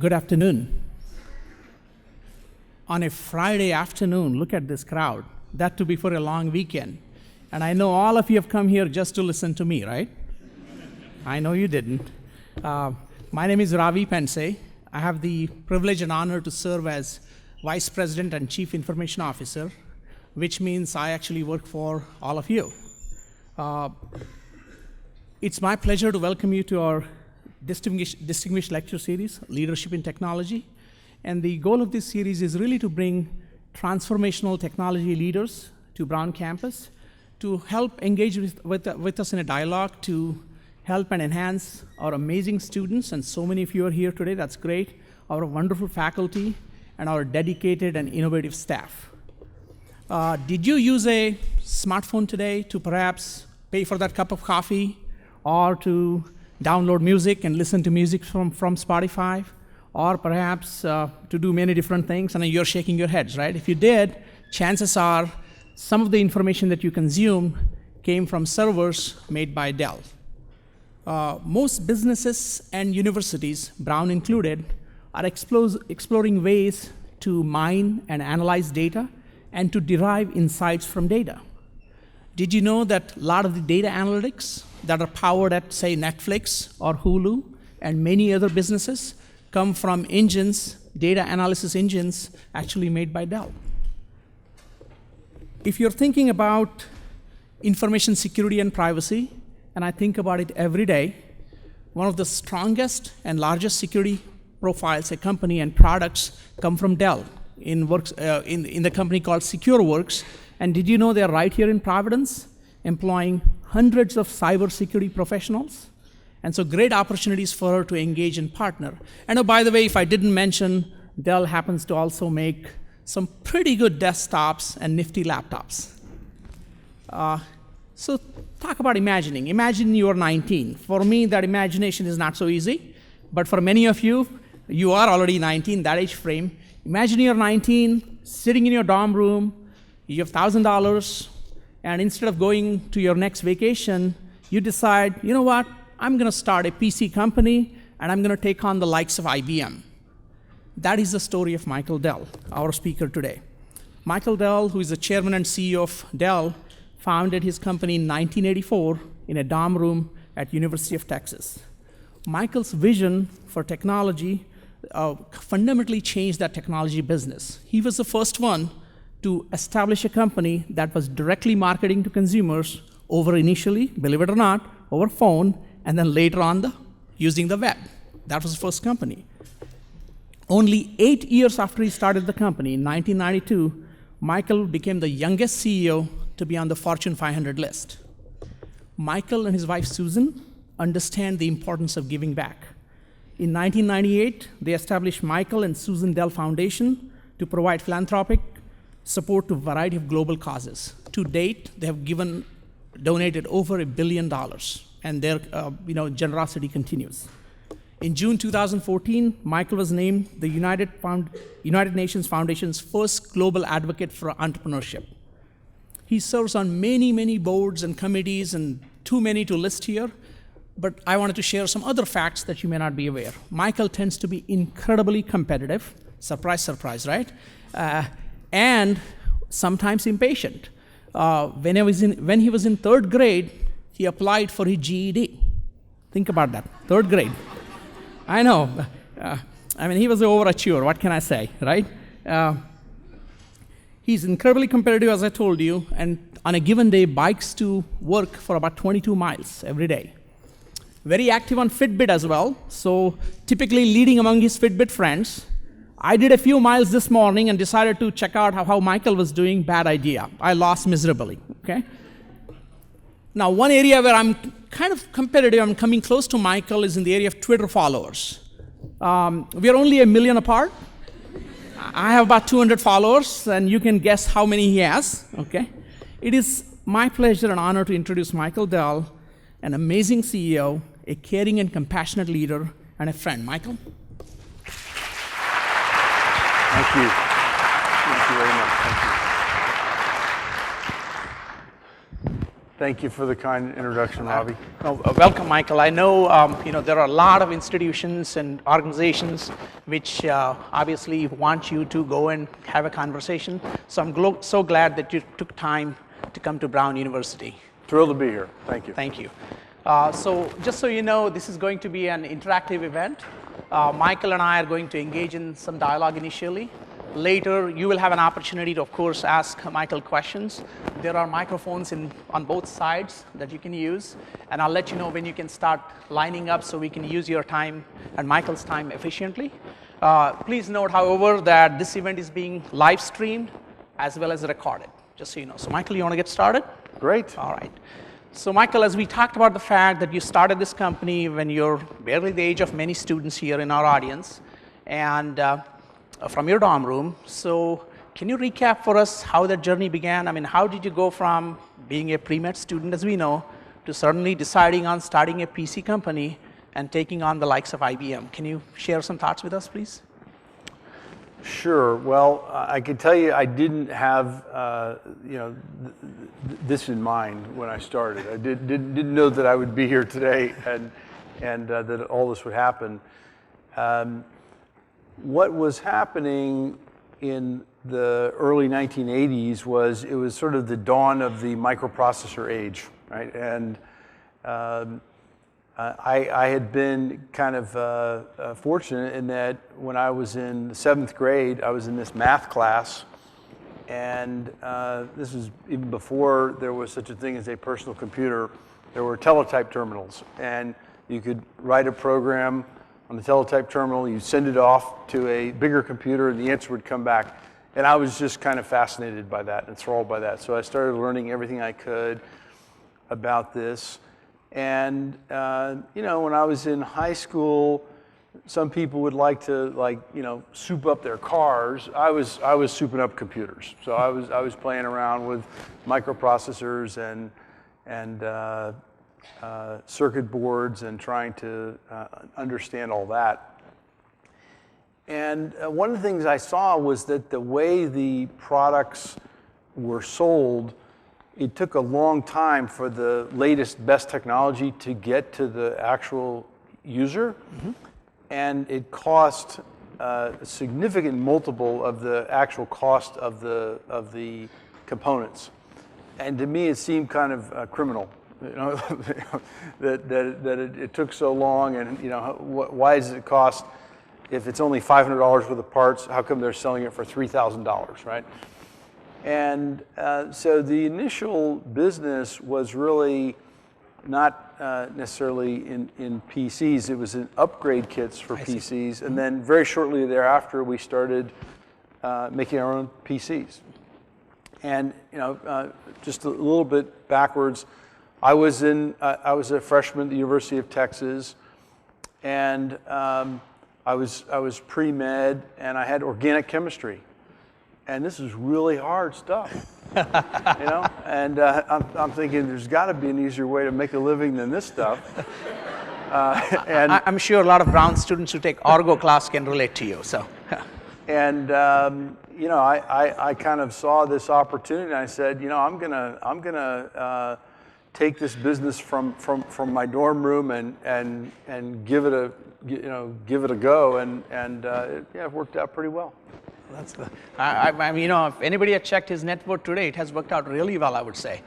Good afternoon. On a Friday afternoon, look at this crowd. That to be for a long weekend. And I know all of you have come here just to listen to me, right? I know you didn't. My name is Ravi Pense. I have the privilege and honor to serve as Vice President and Chief Information Officer, which means I actually work for all of you. It's my pleasure to welcome you to our distinguished lecture series, Leadership in Technology. And the goal of this series is really to bring transformational technology leaders to Brown campus to help engage with us in a dialogue to help and enhance our amazing students, and so many of you are here today, that's great, our wonderful faculty, and our dedicated and innovative staff. Did you use a smartphone today to perhaps pay for that cup of coffee, or to download music and listen to music from Spotify, or perhaps to do many different things? And you're shaking your heads, right? If you did, chances are some of the information that you consume came from servers made by Dell. Most businesses and universities, Brown included, are exploring ways to mine and analyze data and to derive insights from data. Did you know that a lot of the data analytics that are powered at, say, Netflix or Hulu and many other businesses come from engines, data analysis engines, actually made by Dell? If you're thinking about information security and privacy, and I think about it every day, one of the strongest and largest security profiles a company and products come from Dell in the company called SecureWorks. And did you know they're right here in Providence, employing hundreds of cybersecurity professionals? And so great opportunities for her to engage and partner. And oh, by the way, if I didn't mention, Dell happens to also make some pretty good desktops and nifty laptops. So talk about imagining. Imagine you're 19. For me, that imagination is not so easy. But for many of you, you are already 19, that age frame. Imagine you're 19, sitting in your dorm room, you have $1,000, and instead of going to your next vacation, you decide, you know what, I'm going to start a PC company, and I'm going to take on the likes of IBM. That is the story of Michael Dell, our speaker today. Michael Dell, who is the chairman and CEO of Dell, founded his company in 1984 in a dorm room at University of Texas. Michael's vision for technology fundamentally changed that technology business. He was the first one to establish a company that was directly marketing to consumers over initially, believe it or not, over phone, and then later on using the web. That was the first company. Only 8 years after he started the company, in 1992, Michael became the youngest CEO to be on the Fortune 500 list. Michael and his wife Susan understand the importance of giving back. In 1998, they established Michael and Susan Dell Foundation to provide philanthropic support to a variety of global causes. To date, they have donated over $1 billion, and their generosity continues. In June 2014, Michael was named the United Nations Foundation's first global advocate for entrepreneurship. He serves on many, many boards and committees, and too many to list here, but I wanted to share some other facts that you may not be aware. Michael tends to be incredibly competitive, surprise, surprise, right? And sometimes impatient. When he was in third grade, he applied for his GED. Think about that, third grade. I know. He was an overachiever, what can I say, right? He's incredibly competitive, as I told you, and on a given day, bikes to work for about 22 miles every day. Very active on Fitbit as well, so typically leading among his Fitbit friends. I did a few miles this morning and decided to check out how Michael was doing. Bad idea. I lost miserably, okay? Now, one area where I'm kind of competitive, I'm coming close to Michael, is in the area of Twitter followers. We are only 1 million apart. I have about 200 followers, and you can guess how many he has, okay? It is my pleasure and honor to introduce Michael Dell, an amazing CEO, a caring and compassionate leader, and a friend. Michael? Thank you. Thank you very much. Thank you. Thank you for the kind introduction, Robbie. Welcome, Michael. I know, there are a lot of institutions and organizations which obviously want you to go and have a conversation. So I'm so glad that you took time to come to Brown University. Thrilled to be here. Thank you. Thank you. So just so you know, this is going to be an interactive event. Michael and I are going to engage in some dialogue initially. Later, you will have an opportunity to, of course, ask Michael questions. There are microphones on both sides that you can use, and I'll let you know when you can start lining up so we can use your time and Michael's time efficiently. Please note, however, that this event is being live streamed as well as recorded, just so you know. So, Michael, you want to get started? Great. All right. So, Michael, as we talked about the fact that you started this company when you're barely the age of many students here in our audience, and from your dorm room. So can you recap for us how that journey began? I mean, how did you go from being a pre-med student, as we know, to suddenly deciding on starting a PC company and taking on the likes of IBM? Can you share some thoughts with us, please? Sure. Well, I can tell you I didn't have this in mind when I started. I didn't know that I would be here today and that all this would happen. What was happening in the early 1980s was it was sort of the dawn of the microprocessor age, right? And I had been kind of fortunate in that when I was in the 7th grade, I was in this math class, and this was even before there was such a thing as a personal computer. There were teletype terminals, and you could write a program on the teletype terminal, you send it off to a bigger computer, and the answer would come back. And I was just kind of fascinated by that, enthralled by that. So I started learning everything I could about this. And when I was in high school, some people would like to soup up their cars. I was souping up computers. So I was playing around with microprocessors and circuit boards and trying to understand all that. And one of the things I saw was that the way the products were sold, it took a long time for the latest, best technology to get to the actual user. Mm-hmm. And it cost a significant multiple of the actual cost of the components. And to me, it seemed kind of criminal. That it took so long, and why does it cost, if it's only $500 worth of parts, how come they're selling it for $3,000, right? And so the initial business was really not necessarily in PCs. It was in upgrade kits for PCs, and then very shortly thereafter we started making our own PCs. And just a little bit backwards, I was a freshman at the University of Texas, and I was pre-med, and I had organic chemistry, and this is really hard stuff, And I'm thinking there's got to be an easier way to make a living than this stuff. And I'm sure a lot of Brown students who take Argo class can relate to you. So, and I kind of saw this opportunity, and I said, I'm gonna take this business from my dorm room and give it a go, and it worked out pretty well. That's the. If anybody had checked his net worth today, it has worked out really well, I would say.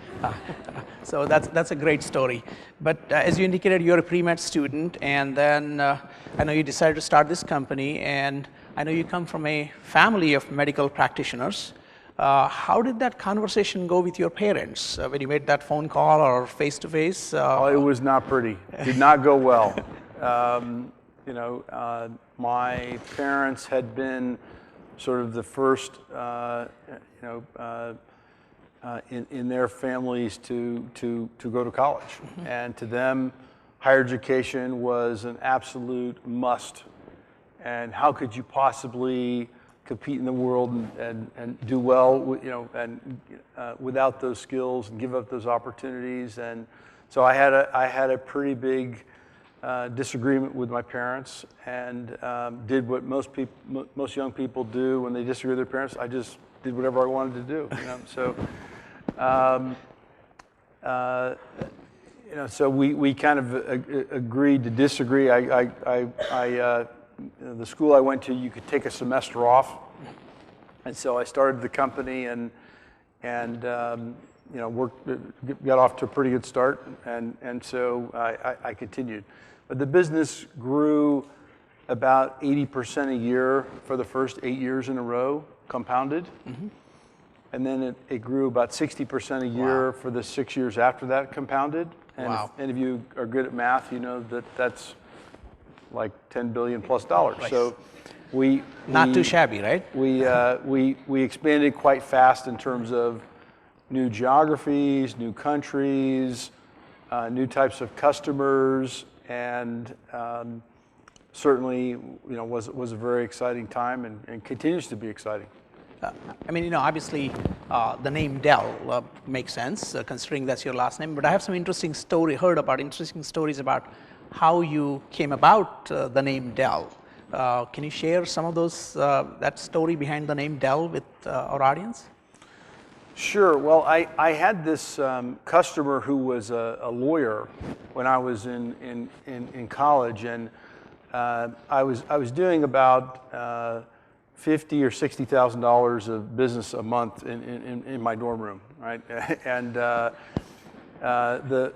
So that's a great story. But as you indicated, you're a pre-med student, and then I know you decided to start this company, and I know you come from a family of medical practitioners. How did that conversation go with your parents when you made that phone call or face-to-face? It was not pretty. Did not go well. My parents had been sort of the first, in their families to go to college, mm-hmm. and to them, higher education was an absolute must. And how could you possibly compete in the world and do well, without those skills and give up those opportunities? And so I had a pretty big disagreement with my parents, and did what most young people do when they disagree with their parents. I just did whatever I wanted to do. So so we kind of agreed to disagree. The school I went to, you could take a semester off, and so I started the company and got off to a pretty good start, and so I continued. But the business grew about 80% a year for the first 8 years in a row, compounded. And then it grew about 60% a year for the 6 years after that, compounded. And if you are good at math, you know that that's like $10 billion plus dollars. Right. So not too shabby, right? We expanded quite fast in terms of new geographies, new countries, new types of customers, and certainly was a very exciting time and continues to be exciting. I mean, obviously the name Dell makes sense considering that's your last name, but I have some interesting stories about how you came about the name Dell. Can you share some of that story behind the name Dell with our audience? Sure. Well, I had this customer who was a lawyer when I was in college, and I was doing about $50,000 or $60,000 of business a month in my dorm room, right? And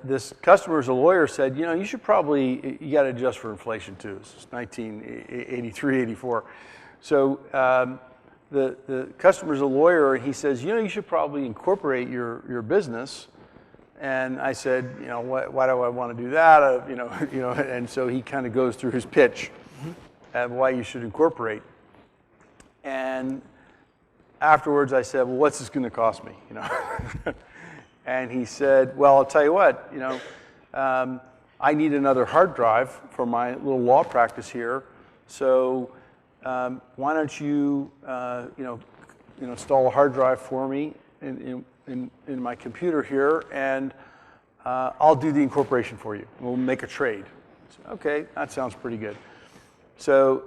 this customer's a lawyer said, you should probably, you got to adjust for inflation too. This is 1983, 84. So the customer's a lawyer, and he says, you should probably incorporate your business. And I said, why do I want to do that? And so he kind of goes through his pitch of why you should incorporate. And afterwards I said, well, what's this going to cost me? And he said, well, I'll tell you what, I need another hard drive for my little law practice here. So why don't you, install a hard drive for me in my computer here, and I'll do the incorporation for you. We'll make a trade. I said, okay, that sounds pretty good. So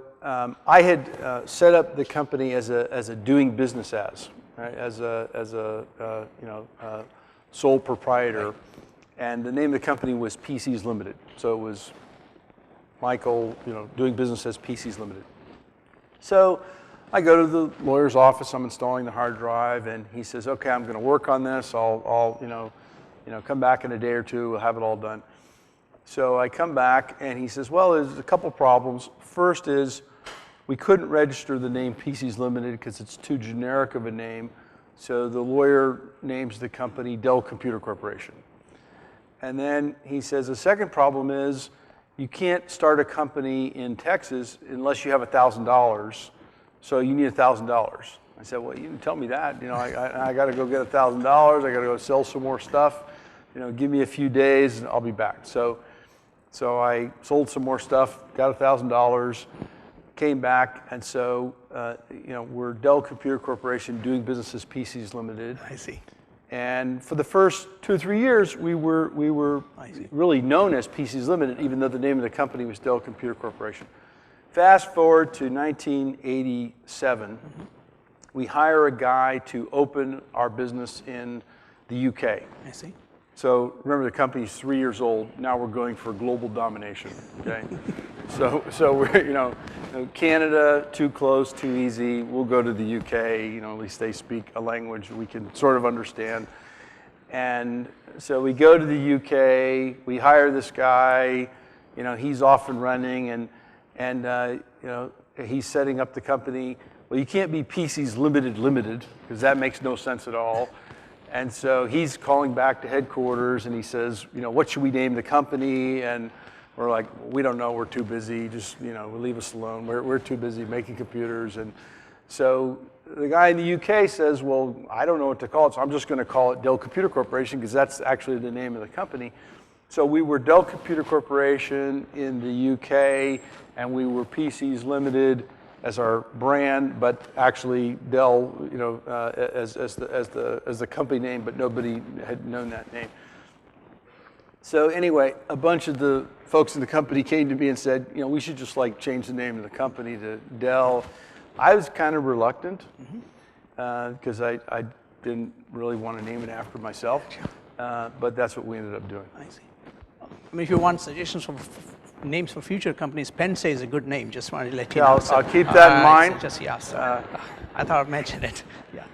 I had set up the company as a doing business as, right? as a sole proprietor, and the name of the company was PCs Limited. So it was Michael, doing business as PCs Limited. So I go to the lawyer's office. I'm installing the hard drive, and he says, "Okay, I'm going to work on this. I'll come back in a day or two. We'll have it all done." So I come back, and he says, "Well, there's a couple problems. First is we couldn't register the name PCs Limited because it's too generic of a name. So the lawyer names the company Dell Computer Corporation." And then he says, the second problem is you can't start a company in Texas unless you have $1,000. So you need $1,000. I said, well, you didn't tell me that. I got to go get $1,000. I got to go sell some more stuff. Give me a few days and I'll be back. So I sold some more stuff, got $1,000, came back, and so we're Dell Computer Corporation doing business as PCs Limited. I see. And for the first 2 or 3 years, we were really known as PCs Limited, even though the name of the company was Dell Computer Corporation. Fast forward to 1987, we hire a guy to open our business in the UK. I see. So remember, the company's 3 years old. Now we're going for global domination. Okay, so we're Canada too close, too easy. We'll go to the UK. At least they speak a language we can sort of understand. And so we go to the UK. We hire this guy. He's off and running, and he's setting up the company. Well, you can't be PCs Limited because that makes no sense at all. And so he's calling back to headquarters, and he says, what should we name the company? And we're like, we don't know. We're too busy. Just, leave us alone. We're too busy making computers. And so the guy in the UK says, well, I don't know what to call it, so I'm just going to call it Dell Computer Corporation because that's actually the name of the company. So we were Dell Computer Corporation in the UK, and we were PCs Limited as our brand, but actually Dell, as the company name, but nobody had known that name. So anyway, a bunch of the folks in the company came to me and said, we should just change the name of the company to Dell. I was kind of reluctant because I didn't really want to name it after myself. but that's what we ended up doing. I see. I mean, if you want suggestions for names for future companies, Pensay is a good name. Just wanted to let you know. I'll keep that in mind. Just yeah. So, I thought I'd mention it. Yeah.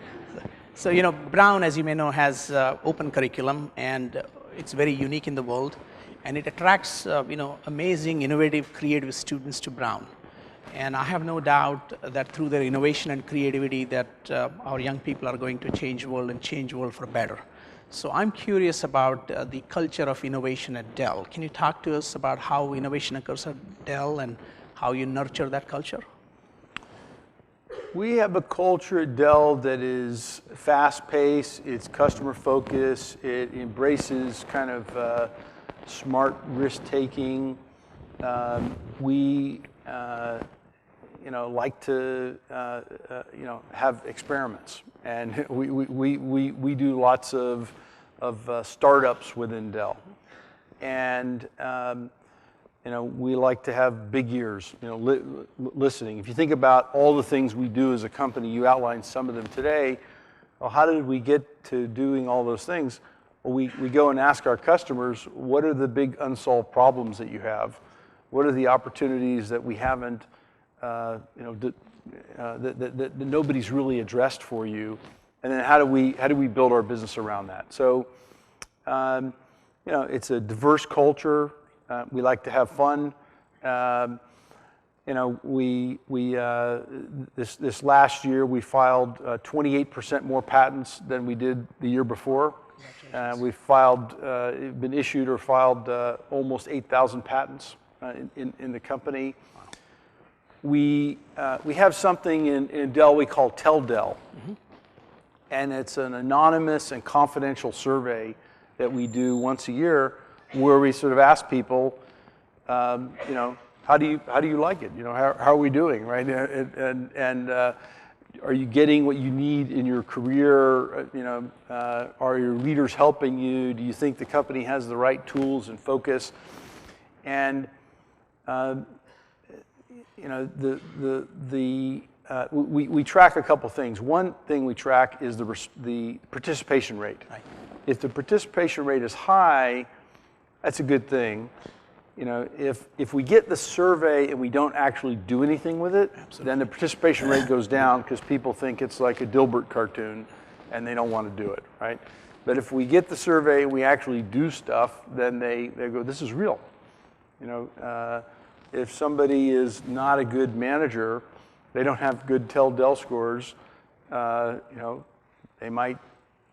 So you know, Brown, as you may know, has open curriculum, and it's very unique in the world, and it attracts you know, amazing, innovative, creative students to Brown. And I have no doubt that through their innovation and creativity, that our young people are going to change the world and change the world for better. So I'm curious about the culture of innovation at Dell. Can you talk to us about how innovation occurs at Dell and how you nurture that culture? We have a culture at Dell that is fast-paced, it's customer-focused, it embraces kind of smart risk-taking. We you know, like to you know, have experiments, and we do lots of startups within Dell, and you know, we like to have big ears, you know, listening. If you think about all the things we do as a company, you outlined some of them today. Well, how did we get to doing all those things? Well, we go and ask our customers, what are the big unsolved problems that you have? What are the opportunities that we haven't, you know, that nobody's really addressed for you? And then how do we build our business around that? So, you know, it's a diverse culture. We like to have fun. You know, this last year we filed 28% more patents than we did the year before. We filed, been issued or filed almost 8,000 patents in the company. We have something in Dell we call Tell Dell, and it's an anonymous and confidential survey that we do once a year, where we sort of ask people, you know, how do you like it? You know, how are we doing, right? And are you getting what you need in your career? You know, are your leaders helping you? Do you think the company has the right tools and focus? And you know, we track a couple things. One thing we track is the participation rate. Right. If the participation rate is high, that's a good thing. You know, if we get the survey and we don't actually do anything with it, absolutely, then the participation rate goes down because people think it's like a Dilbert cartoon and they don't want to do it, right? But if we get the survey and we actually do stuff, then they go, this is real. You know, if somebody is not a good manager, they don't have good Tell Dell scores, you know, they might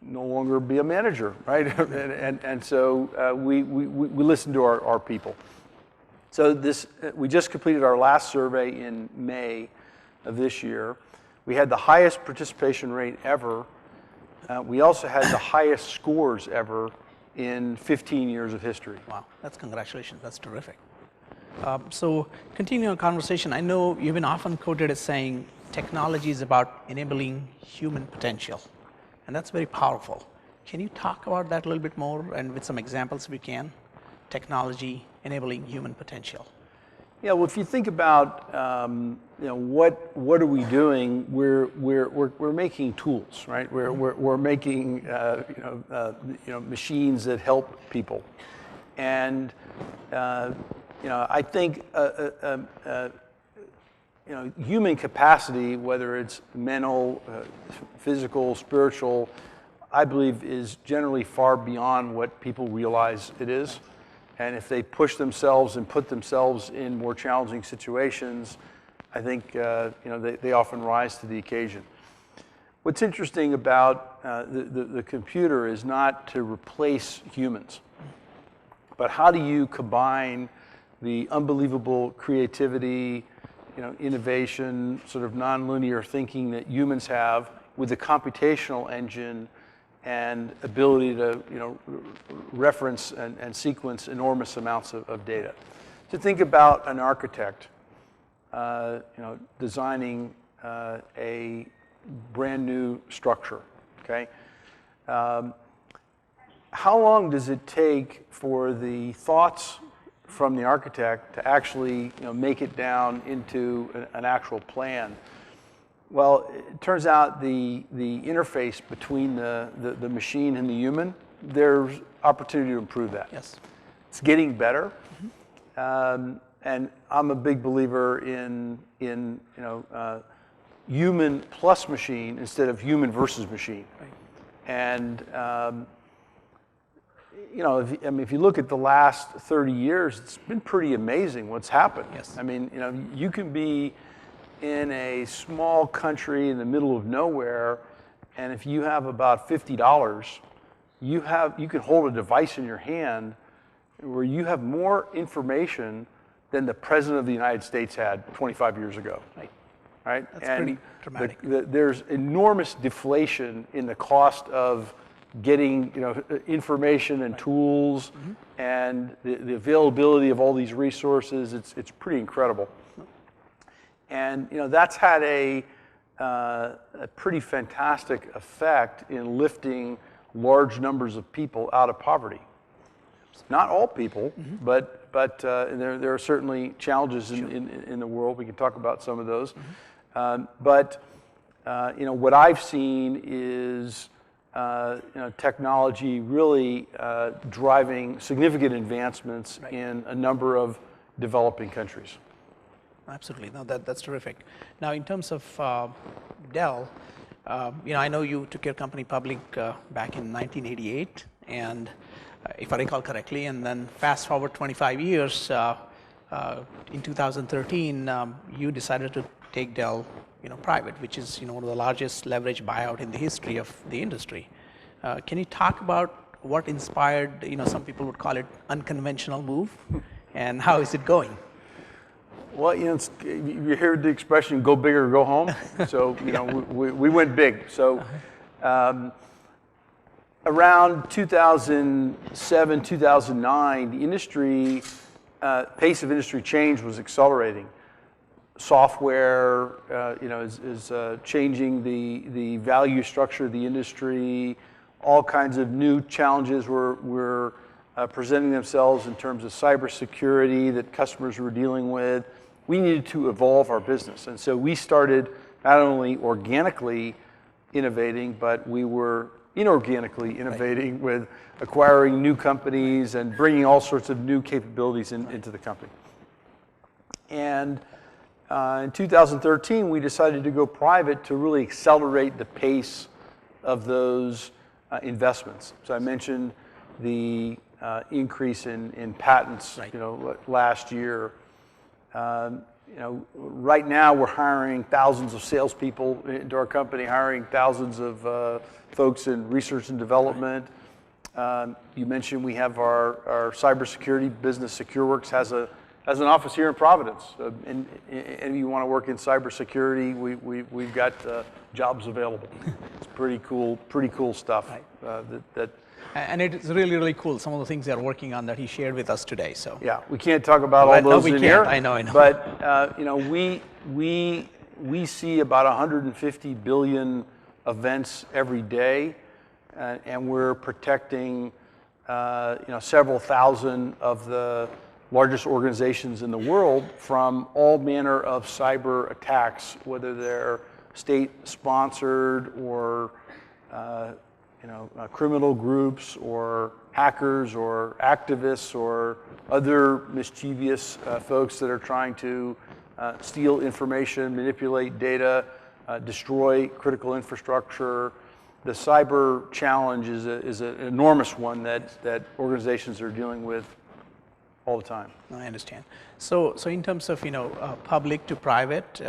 no longer be a manager, right? and so we listen to our people. So we just completed our last survey in May of this year. We had the highest participation rate ever. We also had the highest scores ever in 15 years of history. Wow, that's congratulations, that's terrific. So continuing our conversation, I know you've been often quoted as saying technology is about enabling human potential, and that's very powerful. Can you talk about that a little bit more, and with some examples if you can? Technology enabling human potential. Yeah, well, if you think about you know, what are we doing? We're making tools, right? We're making you know, machines that help people, and you know, I think you know, human capacity, whether it's mental, physical, spiritual, I believe is generally far beyond what people realize it is. And if they push themselves and put themselves in more challenging situations, I think you know, they often rise to the occasion. What's interesting about the computer is not to replace humans, but how do you combine the unbelievable creativity, you know, innovation, sort of nonlinear thinking that humans have with the computational engine and ability to, you know, reference and sequence enormous amounts of data. To think about an architect, you know, designing a brand new structure, okay? How long does it take for the thoughts from the architect to actually, you know, make it down into an actual plan? Well, it turns out the interface between the machine and the human there's opportunity to improve that. Yes. It's getting better, and I'm a big believer in human plus machine instead of human versus machine. Right. And if you look at the last 30 years, it's been pretty amazing what's happened. Yes. I mean, you can be in a small country in the middle of nowhere, and if you have about $50, you can hold a device in your hand where you have more information than the President of the United States had 25 years ago. Right. Right? That's pretty dramatic. There's enormous deflation in the cost of getting information and tools, and the availability of all these resources. It's pretty incredible. And that's had a pretty fantastic effect in lifting large numbers of people out of poverty. Not all people, but there are certainly challenges in the world. We can talk about some of those. But what I've seen is technology really driving significant advancements in a number of developing countries. Absolutely. No, that's terrific. Now, in terms of Dell, I know you took your company public back in 1988, and if I recall correctly, and then fast forward 25 years, in 2013, you decided to take Dell, private, which is one of the largest leverage buyout in the history of the industry. Can you talk about what inspired, some people would call it unconventional move, and how is it going? Well, you hear the expression "go big or go home." So we went big. So around 2007, 2009, the industry pace of industry change was accelerating. Software, is changing the value structure of the industry. All kinds of new challenges were presenting themselves in terms of cybersecurity that customers were dealing with. We needed to evolve our business, and so we started not only organically innovating, but we were inorganically innovating with acquiring new companies and bringing all sorts of new capabilities into the company. And in 2013, we decided to go private to really accelerate the pace of those investments. So I mentioned the increase in patents, last year. Right now we're hiring thousands of salespeople into our company, hiring thousands of folks in research and development. You mentioned we have our cybersecurity business. SecureWorks has an office here in Providence. And if you want to work in cybersecurity, we've got jobs available. It's pretty cool stuff. Right. And it's really, really cool, some of the things they're working on that he shared with us today. So yeah, we can't talk about all those in here. I know. But we see about 150 billion events every day, and we're protecting several thousand of the largest organizations in the world from all manner of cyber attacks, whether they're state-sponsored or criminal groups or hackers or activists or other mischievous folks that are trying to steal information, manipulate data, destroy critical infrastructure. The cyber challenge is an enormous one that organizations are dealing with all the time. I understand. So in terms of public to private,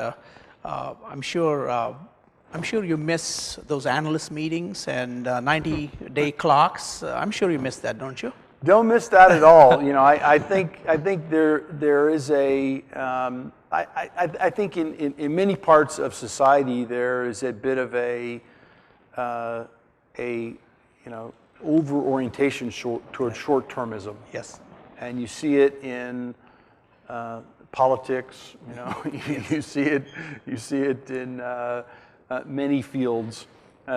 I'm sure you miss those analyst meetings and 90-day clocks. I'm sure you miss that, don't you? Don't miss that at all. I think there is a. I think in many parts of society there is a bit of a over orientation toward short-termism. Yes. And you see it in politics. You see it in many fields.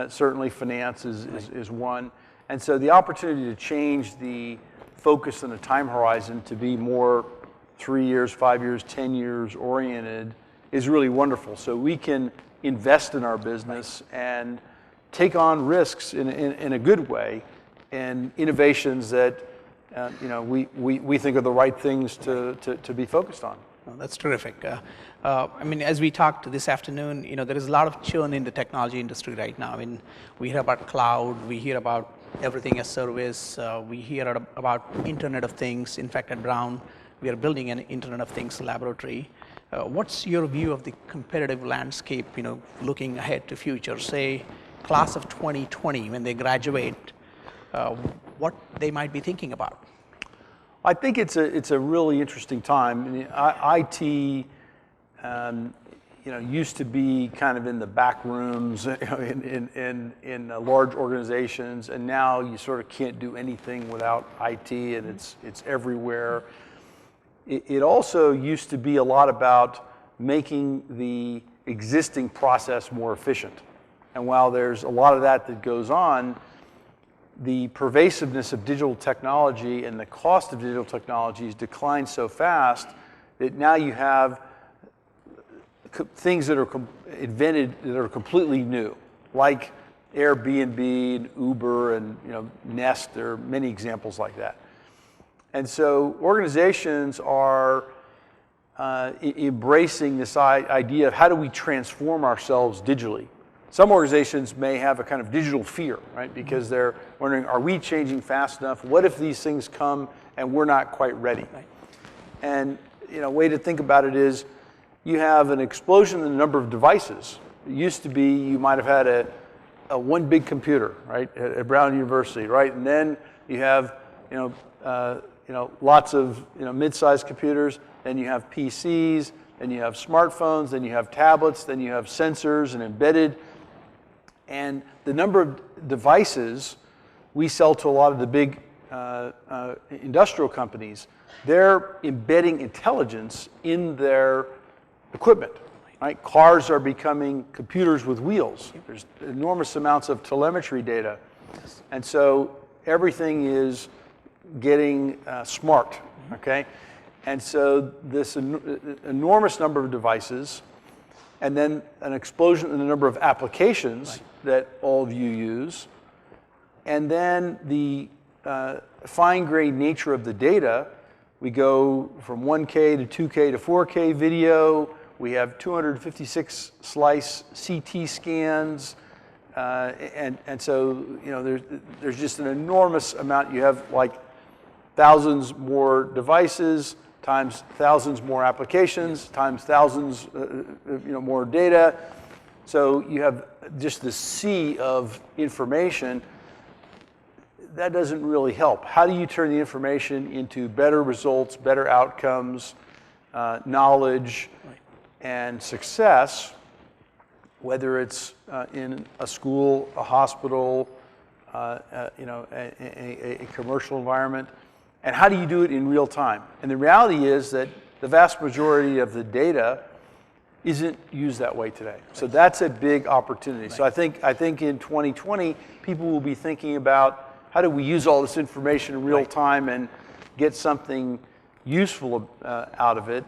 Certainly, finance is one. And so the opportunity to change the focus and the time horizon to be more 3 years, 5 years, 10 years oriented is really wonderful. So we can invest in our business and take on risks in a good way and innovations that we think are the right things to be focused on. Oh, that's terrific. I mean, as we talked this afternoon, there is a lot of churn in the technology industry right now. I mean, we hear about cloud, we hear about everything as service, we hear about Internet of Things. In fact, at Brown, we are building an Internet of Things laboratory. What's your view of the competitive landscape, looking ahead to future, say, class of 2020, when they graduate, what they might be thinking about? I think it's a really interesting time. I mean, IT, used to be kind of in the back rooms, in large organizations, and now you sort of can't do anything without IT, and it's everywhere. It also used to be a lot about making the existing process more efficient. And while there's a lot of that goes on, the pervasiveness of digital technology and the cost of digital technologies declined so fast that now you have things that are invented that are completely new, like Airbnb and Uber and Nest. There are many examples like that. And so organizations are embracing this idea of how do we transform ourselves digitally. Some organizations may have a kind of digital fear, right? Because they're wondering, are we changing fast enough? What if these things come and we're not quite ready? Right. And a way to think about it is you have an explosion in the number of devices. It used to be you might have had a one big computer, right, at Brown University, right? And then you have lots of mid-sized computers. Then you have PCs. Then you have smartphones. Then you have tablets. Then you have sensors and embedded. And the number of devices we sell to a lot of the big industrial companies, they're embedding intelligence in their equipment. Right? Cars are becoming computers with wheels. There's enormous amounts of telemetry data. And so everything is getting smart, okay? And so this enormous number of devices, and then an explosion in the number of applications that all of you use, and then the fine-grained nature of the data. We go from 1K to 2K to 4K video. We have 256 slice CT scans, and so there's just an enormous amount. You have like thousands more devices times thousands more applications times thousands more data. So you have just this sea of information. That doesn't really help. How do you turn the information into better results, better outcomes, knowledge, and success, whether it's in a school, a hospital, a commercial environment, and how do you do it in real time? And the reality is that the vast majority of the data isn't used that way today. So that's a big opportunity. So I think in 2020, people will be thinking about how do we use all this information in real time and get something useful out of it.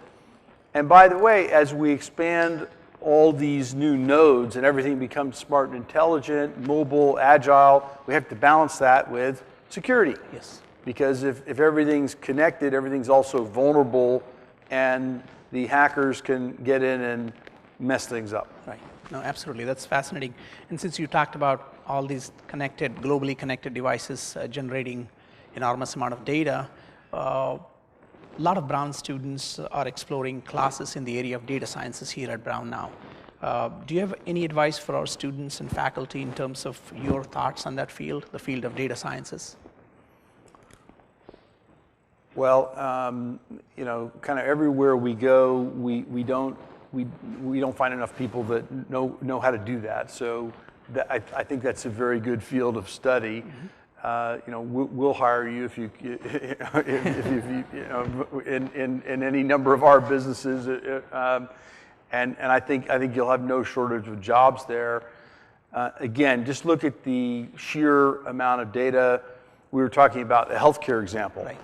And by the way, as we expand all these new nodes and everything becomes smart and intelligent, mobile, agile, we have to balance that with security. Yes. Because if everything's connected, everything's also vulnerable, and the hackers can get in and mess things up. Right. No, absolutely. That's fascinating. And since you talked about all these connected, globally connected devices generating enormous amount of data, a lot of Brown students are exploring classes in the area of data sciences here at Brown now. Do you have any advice for our students and faculty in terms of your thoughts on that field, the field of data sciences? Well, kind of everywhere we go, we don't find enough people that know how to do that. So I think that's a very good field of study. We'll hire you if you in any number of our businesses, and I think you'll have no shortage of jobs there. Again, just look at the sheer amount of data. We were talking about a healthcare example. Right.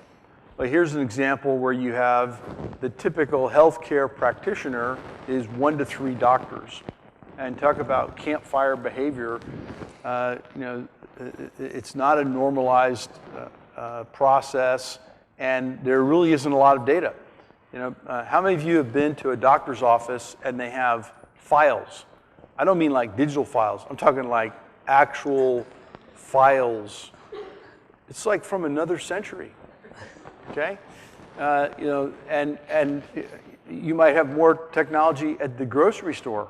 But here's an example where you have the typical healthcare practitioner is 1 to 3 doctors. And talk about campfire behavior. it's not a normalized process, and there really isn't a lot of data. How many of you have been to a doctor's office and they have files? I don't mean like digital files. I'm talking like actual files. It's like from another century, okay? And you might have more technology at the grocery store,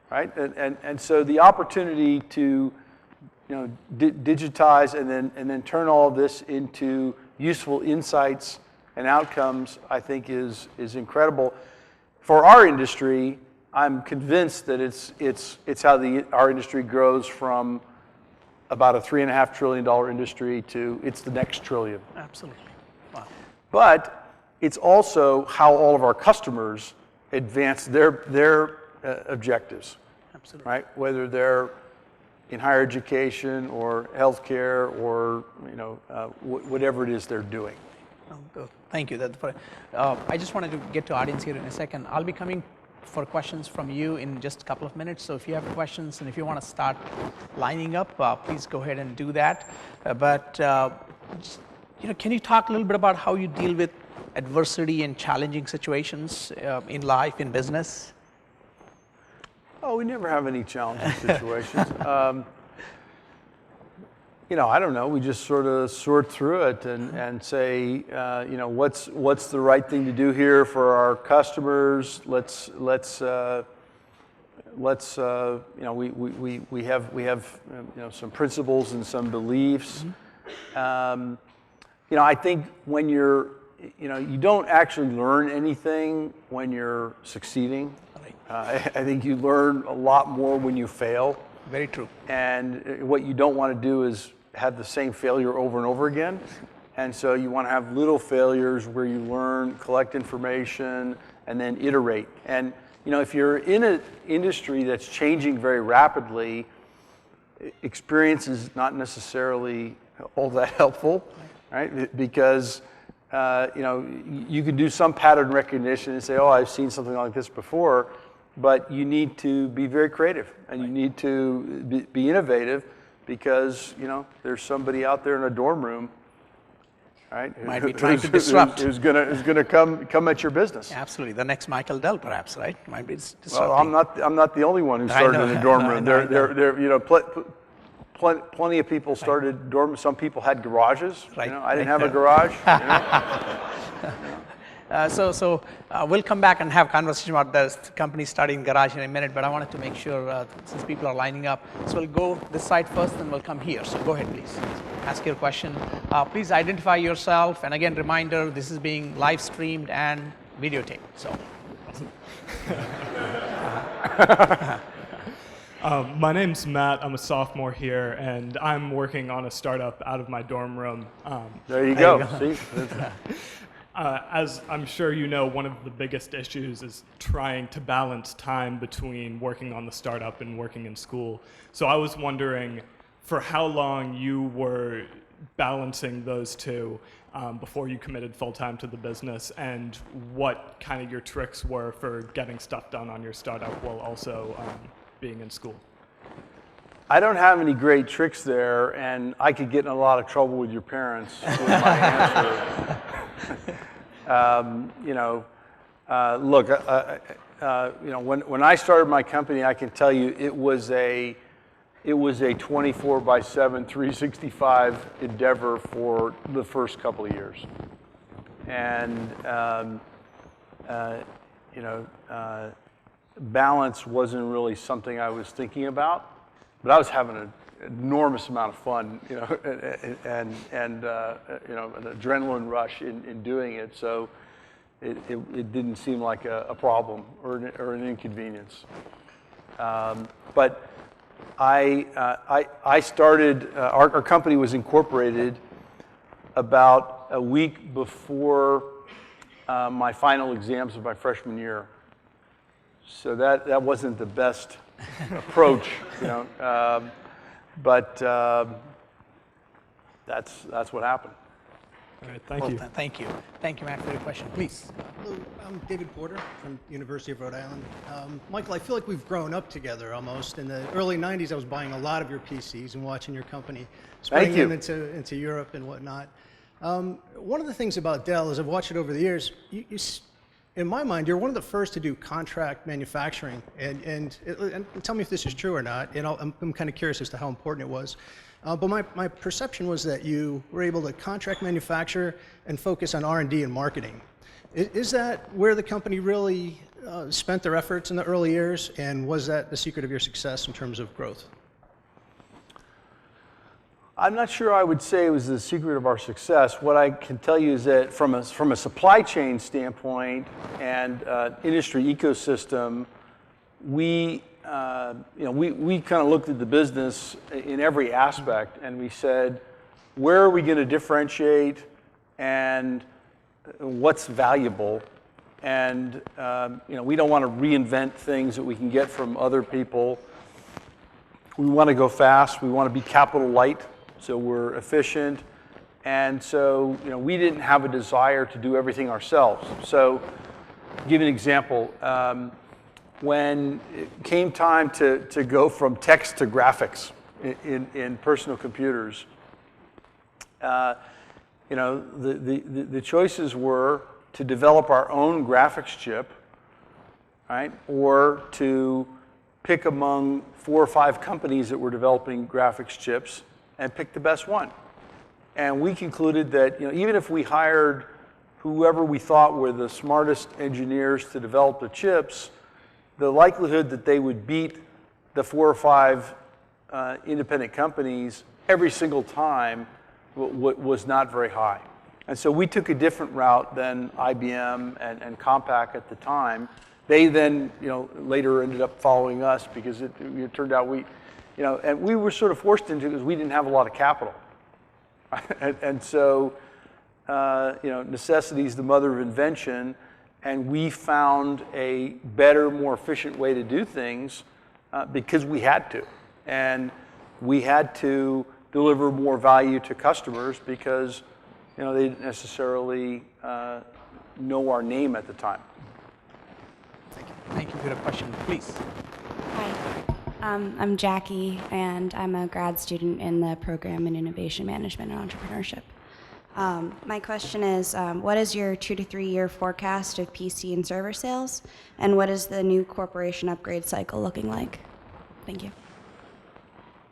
right? And so the opportunity to digitize and then turn all of this into useful insights and outcomes, I think is incredible. For our industry, I'm convinced that it's how our industry grows from about a $3.5 trillion industry to it's the next trillion. Absolutely. Wow. But it's also how all of our customers advance their objectives. Absolutely. Right? Whether they're in higher education or healthcare or whatever it is they're doing. Oh, good. Thank you. I just wanted to get to audience here in a second. I'll be coming for questions from you in just a couple of minutes. So if you have questions and if you want to start lining up, please go ahead and do that. Can you talk a little bit about how you deal with adversity and challenging situations in life, in business? Oh, we never have any challenging situations. I don't know. We just sort of sort through it and say, what's the right thing to do here for our customers? We have some principles and some beliefs. I think when you don't actually learn anything when you're succeeding. I think you learn a lot more when you fail. Very true. And what you don't want to do is have the same failure over and over again. And so you want to have little failures where you learn, collect information, and then iterate. And if you're in an industry that's changing very rapidly, experience is not necessarily all that helpful, right? Because you can do some pattern recognition and say, oh, I've seen something like this before, but you need to be very creative and you need to be innovative because, there's somebody out there in a dorm room, right? Might be trying to disrupt. Who's gonna come at your business. Absolutely. The next Michael Dell, perhaps, right? Might be disrupting. Well, I'm not the only one who started in a dorm room. Plenty of people started dorm. Some people had garages. Right. I didn't have a garage. So we'll come back and have conversation about the company starting garage in a minute, but I wanted to make sure since people are lining up, so we'll go this side first and we'll come here. So go ahead, please. Ask your question. Please identify yourself, and again, reminder, this is being live streamed and videotaped. So. My name's Matt. I'm a sophomore here, and I'm working on a startup out of my dorm room. There you go. See? As I'm sure you know, one of the biggest issues is trying to balance time between working on the startup and working in school. So I was wondering for how long you were balancing those two before you committed full-time to the business, and what kind of your tricks were for getting stuff done on your startup while also being in school. I don't have any great tricks there, and I could get in a lot of trouble with your parents with my answer. Look, when I started my company, I can tell you it was a 24/7, 365 endeavor for the first couple of years, and balance wasn't really something I was thinking about. But I was having an enormous amount of fun, and an adrenaline rush in doing it. So it didn't seem like a problem or an inconvenience. But I started. Our company was incorporated about a week before my final exams of my freshman year. So that wasn't the best approach, but that's what happened. All right, thank you. Thank you. Thank you, Matt, for your question. Please. Hello, I'm David Porter from University of Rhode Island. Michael, I feel like we've grown up together almost. In the early 90s, I was buying a lot of your PCs and watching your company spreading them into Europe and whatnot. One of the things about Dell is I've watched it over the years. In my mind, you're one of the first to do contract manufacturing. And tell me if this is true or not. And I'm kind of curious as to how important it was. But my perception was that you were able to contract manufacture and focus on R&D and marketing. Is that where the company really spent their efforts in the early years, and was that the secret of your success in terms of growth? I'm not sure I would say it was the secret of our success. What I can tell you is that from a supply chain standpoint and industry ecosystem, we kind of looked at the business in every aspect, and we said, where are we going to differentiate, and what's valuable, and we don't want to reinvent things that we can get from other people. We want to go fast. We want to be capital light, so we're efficient. And so we didn't have a desire to do everything ourselves. So to give you an example, when it came time to go from text to graphics in personal computers, the choices were to develop our own graphics chip, right, or to pick among 4 or 5 companies that were developing graphics chips and pick the best one. And we concluded that even if we hired whoever we thought were the smartest engineers to develop the chips, the likelihood that they would beat the 4 or 5 independent companies every single time was not very high. And so we took a different route than IBM and Compaq at the time. They then, later ended up following us because it turned out and we were sort of forced into it because we didn't have a lot of capital. and so, necessity is the mother of invention, and we found a better, more efficient way to do things because we had to. And we had to deliver more value to customers because they didn't necessarily know our name at the time. Thank you. Thank you for your question. Please. Hi, I'm Jackie, and I'm a grad student in the program in Innovation Management and Entrepreneurship. My question is, what is your 2 to 3 year forecast of PC and server sales, and what is the new corporation upgrade cycle looking like? Thank you.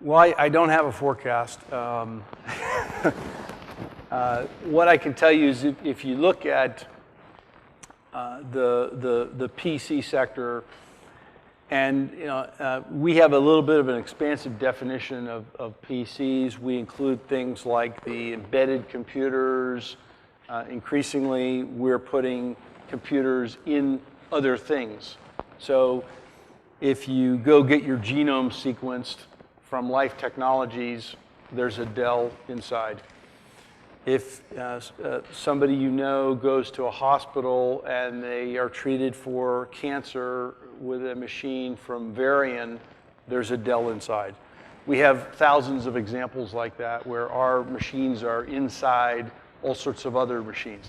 Well, I don't have a forecast. What I can tell you is if you look at the PC sector, and we have a little bit of an expansive definition of PCs. We include things like the embedded computers. Increasingly, we're putting computers in other things. So if you go get your genome sequenced from Life Technologies, there's a Dell inside. If somebody goes to a hospital and they are treated for cancer with a machine from Varian, there's a Dell inside. We have thousands of examples like that where our machines are inside all sorts of other machines.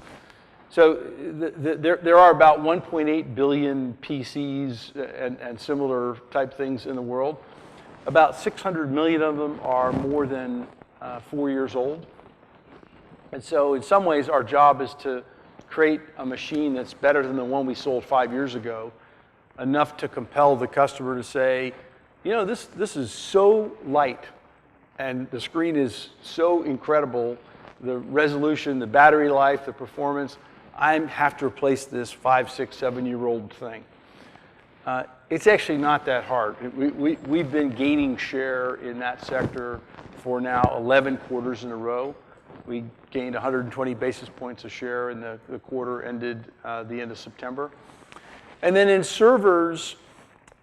So there are about 1.8 billion PCs and similar type things in the world. About 600 million of them are more than 4 years old. And so in some ways, our job is to create a machine that's better than the one we sold 5 years ago, enough to compel the customer to say, this is so light, and the screen is so incredible, the resolution, the battery life, the performance, I have to replace this 5, 6, 7-year-old thing. It's actually not that hard. We've been gaining share in that sector for now 11 quarters in a row. We gained 120 basis points of share in the quarter ended the end of September. And then in servers,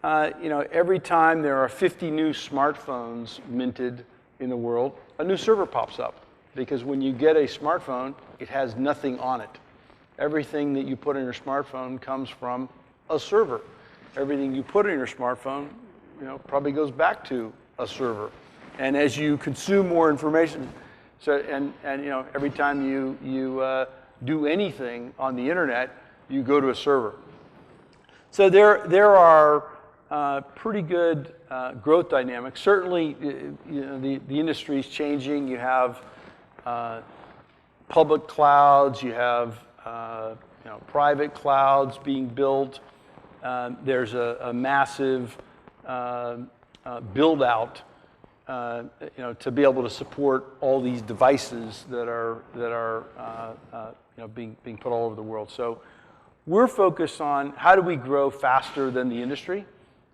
every time there are 50 new smartphones minted in the world, a new server pops up. Because when you get a smartphone, it has nothing on it. Everything that you put in your smartphone comes from a server. Everything you put in your smartphone, probably goes back to a server. And as you consume more information, every time you do anything on the internet, you go to a server. So there are pretty good growth dynamics. Certainly, the industry is changing. You have public clouds. You have private clouds being built. There's a massive build out, to be able to support all these devices that are being put all over the world. So we're focused on how do we grow faster than the industry?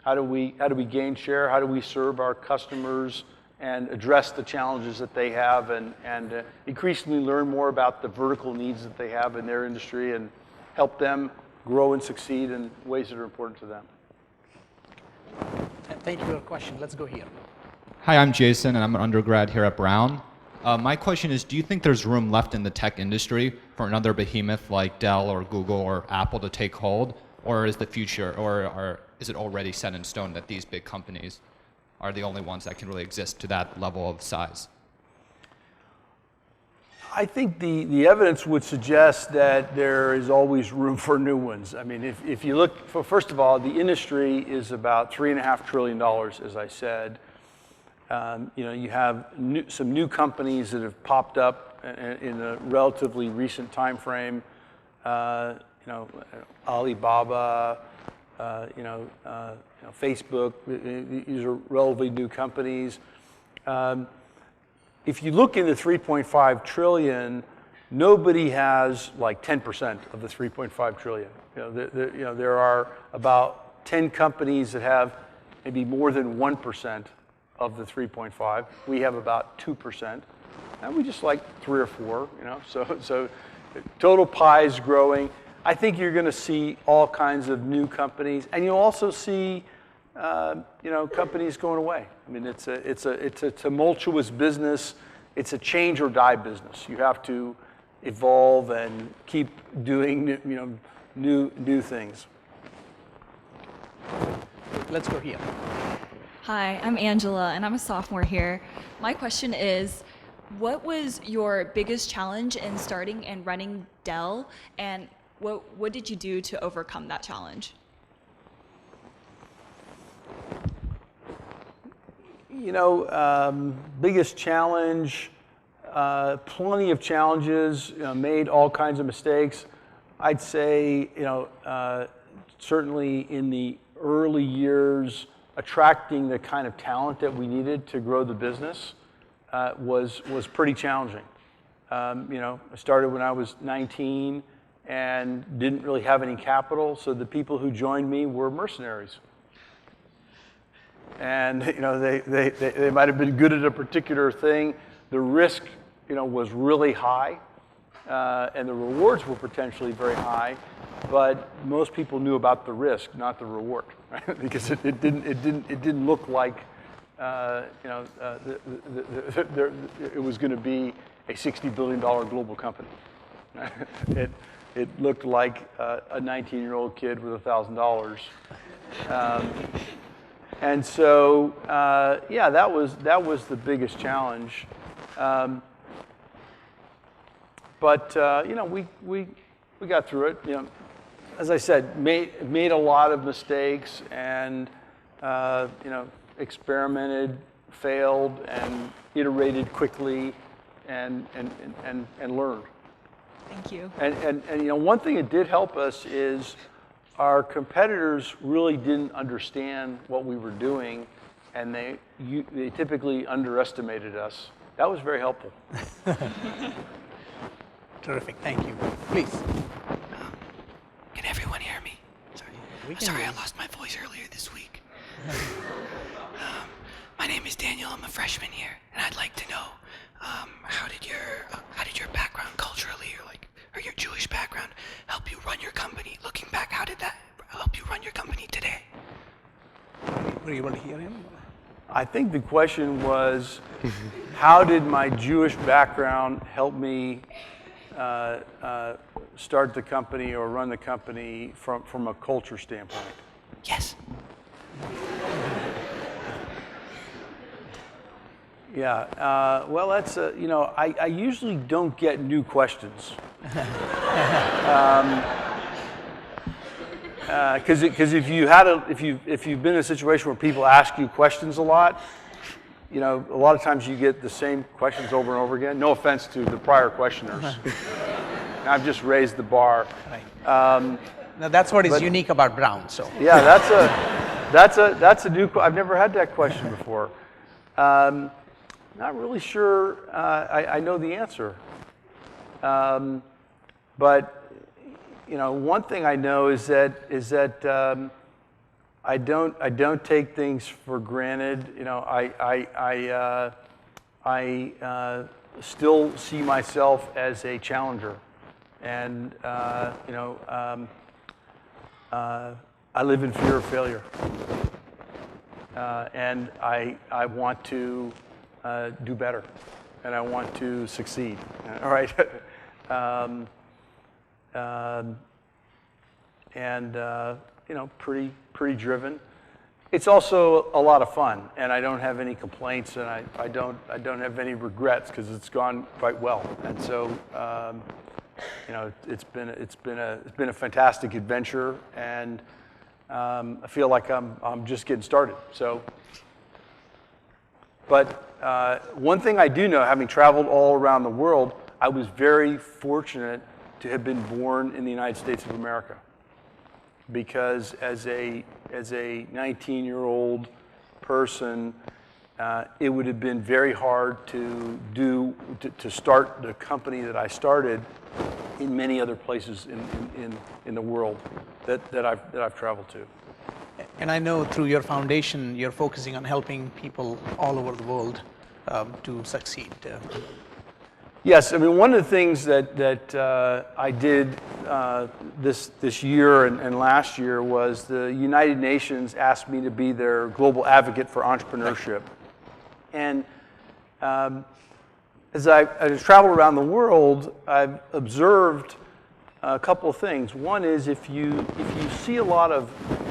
How do we gain share? How do we serve our customers and address the challenges that they have, and increasingly learn more about the vertical needs that they have in their industry and help them grow and succeed in ways that are important to them. Thank you for your question. Let's go here. Hi, I'm Jason, and I'm an undergrad here at Brown. My question is, do you think there's room left in the tech industry for another behemoth like Dell or Google or Apple to take hold, or is the future, or is it already set in stone that these big companies are the only ones that can really exist to that level of size? I think the evidence would suggest that there is always room for new ones. I mean, if you look, first of all, the industry is about $3.5 trillion, as I said. You have some new companies that have popped up in a relatively recent time frame. Alibaba, Facebook. These are relatively new companies. If you look in the 3.5 trillion, nobody has like 10% of the 3.5 trillion. There are about 10 companies that have maybe more than 1% of the 3.5. We have about 2%, and we just like 3 or 4. So total pie is growing. I think you're going to see all kinds of new companies, and you'll also see companies going away. I mean, it's a tumultuous business. It's a change or die business. You have to evolve and keep doing new things. Let's go here. Hi, I'm Angela, and I'm a sophomore here. My question is, what was your biggest challenge in starting and running Dell, and what did you do to overcome that challenge? Biggest challenge, plenty of challenges, made all kinds of mistakes. I'd say, certainly in the early years, attracting the kind of talent that we needed to grow the business was pretty challenging. I started when I was 19 and didn't really have any capital, so the people who joined me were mercenaries. And they might have been good at a particular thing. The risk, was really high, and the rewards were potentially very high. But most people knew about the risk, not the reward, right? Because it didn't look like it was going to be a $60 billion global company. It looked like a 19-year-old kid with $1,000. And so, that was the biggest challenge. But we got through it. As I said, made a lot of mistakes and experimented, failed, and iterated quickly, and learned. Thank you. And one thing that did help us is our competitors really didn't understand what we were doing, and they typically underestimated us. That was very helpful. Terrific. Thank you. Please. Can everyone hear me? Sorry, I lost my voice earlier this week. My name is Daniel. I'm a freshman here, and I'd like to know how did your background culturally, or your Jewish background, help you run your company? Looking back, how did that help you run your company today? Were you able to hear him? I think the question was, how did my Jewish background help me start the company or run the company from a culture standpoint? Yes. Yeah, well, that's, I usually don't get new questions. Because if you've been in a situation where people ask you questions a lot, you know, a lot of times you get the same questions over and over again. No offense to the prior questioners. I've just raised the bar. Right. Now that's what is unique about Brown. So yeah, that's a new. I've never had that question before. Not really sure. I know the answer, but you know, one thing I know is that I don't take things for granted. You know, I still see myself as a challenger, and you know, I live in fear of failure, and I want to do better, and I want to succeed. All right. And you know, pretty driven. It's also a lot of fun, and I don't have any complaints, and I don't have any regrets because it's gone quite well. And so, you know, it's been a fantastic adventure, and I feel like I'm just getting started. So, but one thing I do know, having traveled all around the world, I was very fortunate to have been born in the United States of America, because as a 19-year-old person, it would have been very hard to start the company that I started in many other places in the world that I've traveled to. And I know through your foundation, you're focusing on helping people all over the world to succeed. Yes, I mean, one of the things that I did this year and last year was the United Nations asked me to be their global advocate for entrepreneurship. And as I travel around the world, I've observed a couple of things. One is if you see a lot of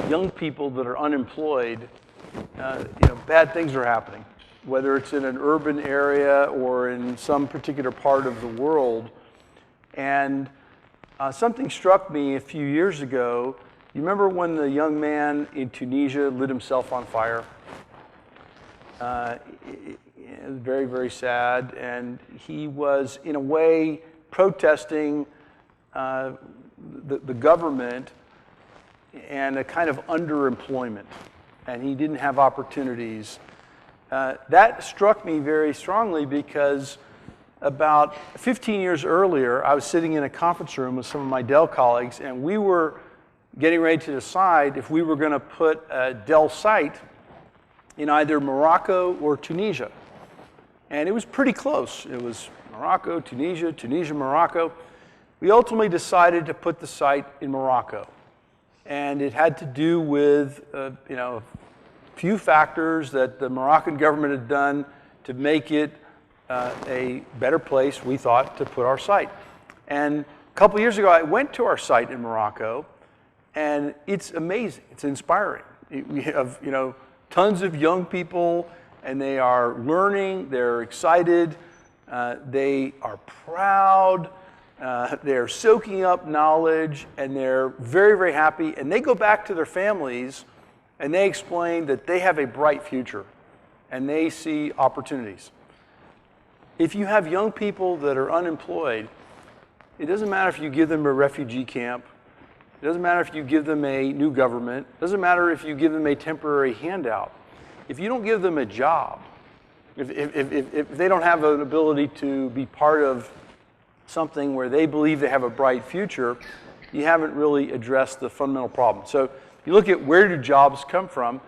young people that are unemployed, you know, bad things are happening, whether it's in an urban area or in some particular part of the world. And something struck me a few years ago. You remember when the young man in Tunisia lit himself on fire? It was very, very sad. And he was, in a way, protesting the government and a kind of underemployment. And he didn't have opportunities. That struck me very strongly because about 15 years earlier, I was sitting in a conference room with some of my Dell colleagues, and we were getting ready to decide if we were going to put a Dell site in either Morocco or Tunisia. And it was pretty close. It was Morocco, Tunisia, Tunisia, Morocco. We ultimately decided to put the site in Morocco. And it had to do with, you know, few factors that the Moroccan government had done to make it a better place, we thought, to put our site. And a couple years ago, I went to our site in Morocco, and it's amazing. It's inspiring. We have, you know, tons of young people, and they are learning. They're excited. They are proud. They're soaking up knowledge, and they're very, very happy. And they go back to their families, and they explain that they have a bright future, and they see opportunities. If you have young people that are unemployed, it doesn't matter if you give them a refugee camp. It doesn't matter if you give them a new government. It doesn't matter if you give them a temporary handout. If you don't give them a job, if they don't have an ability to be part of something where they believe they have a bright future, you haven't really addressed the fundamental problem. So you look at where do jobs come from.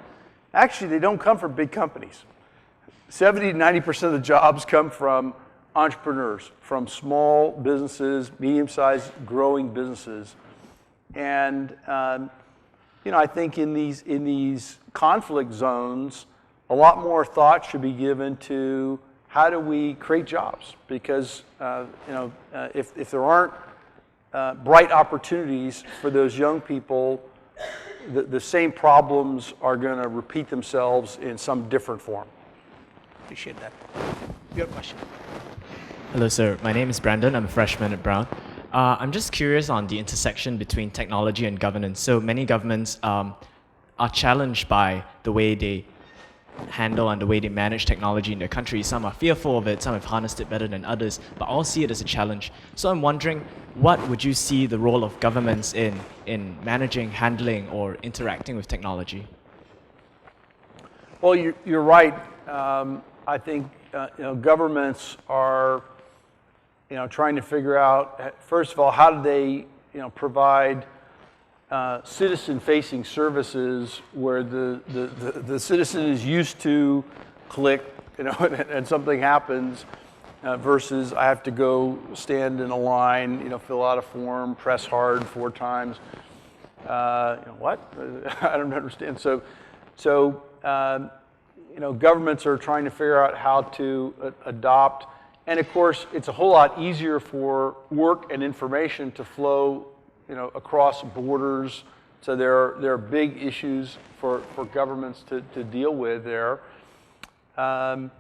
Actually, they don't come from big companies. 70 to 90% of the jobs come from entrepreneurs, from small businesses, medium-sized, growing businesses. And you know, I think in these conflict zones, a lot more thought should be given to how do we create jobs? Because you know, if there aren't bright opportunities for those young people, the same problems are going to repeat themselves in some different form. Appreciate that. Your question. Hello, sir. My name is Brandon. I'm a freshman at Brown. I'm just curious on the intersection between technology and governance. So many governments are challenged by the way they handle and the way they manage technology in their country. Some are fearful of it, some have harnessed it better than others, but all see it as a challenge. So I'm wondering, what would you see the role of governments in managing, handling, or interacting with technology? Well, you're right. I think governments are trying to figure out, first of all, how do they provide citizen-facing services where the citizen is used to click, and something happens, versus I have to go stand in a line, fill out a form, press hard 4 times. What? I don't understand. So governments are trying to figure out how to adopt, and of course, it's a whole lot easier for work and information to flow across borders. So there are big issues for governments to deal with there. And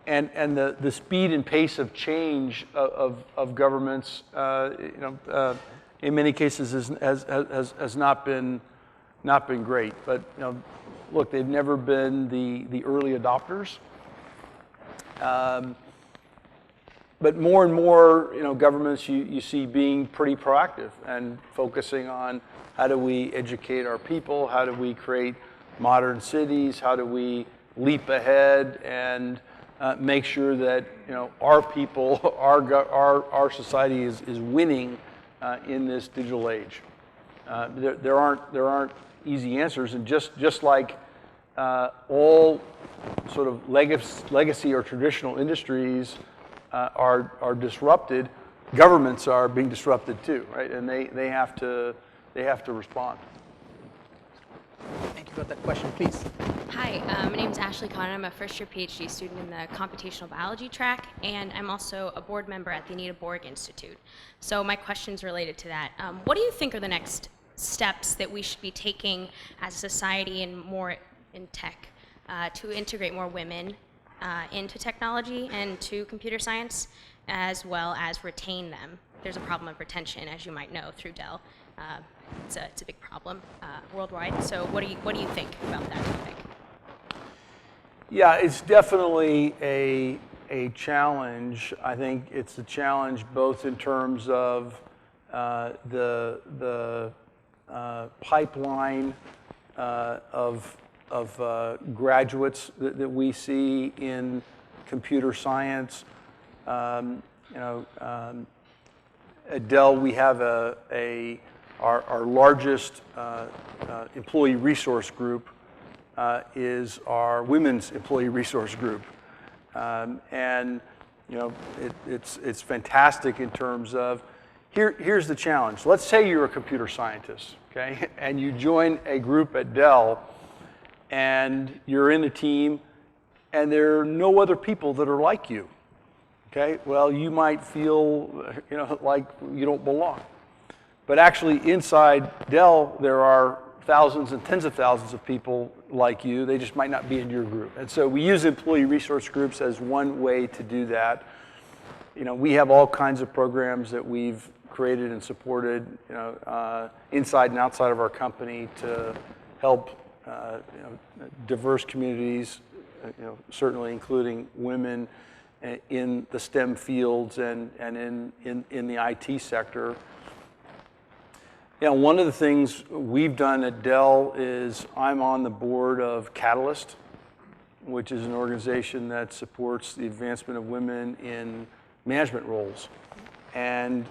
the speed and pace of change of governments, in many cases has not been great. But look, they've never been the early adopters. But more and more, governments you see being pretty proactive and focusing on how do we educate our people, how do we create modern cities, how do we leap ahead and make sure that our people, our society is winning in this digital age. There aren't easy answers, and just like all sort of legacy or traditional industries are disrupted, governments are being disrupted too, right? And they have to respond. Thank you for that question, please. Hi, my name is Ashley Conner. I'm a first-year PhD student in the computational biology track, and I'm also a board member at the Anita Borg Institute. So my question's related to that. What do you think are the next steps that we should be taking as a society and more in tech to integrate more women into technology and to computer science, as well as retain them? There's a problem of retention, as you might know, through Dell. It's a big problem worldwide. So what do you think about that topic? Yeah, it's definitely a challenge. I think it's a challenge both in terms of the pipeline of graduates that we see in computer science. At Dell, we have our largest employee resource group is our women's employee resource group, and it's fantastic in terms of here's the challenge. Let's say you're a computer scientist, okay, and you join a group at Dell, and you're in a team, and there are no other people that are like you. Okay, well, you might feel like you don't belong. But actually inside Dell, there are thousands and tens of thousands of people like you. They just might not be in your group. And so we use employee resource groups as one way to do that. We have all kinds of programs that we've created and supported inside and outside of our company to help diverse communities, certainly including women in the STEM fields and in the IT sector. One of the things we've done at Dell is I'm on the board of Catalyst, which is an organization that supports the advancement of women in management roles. And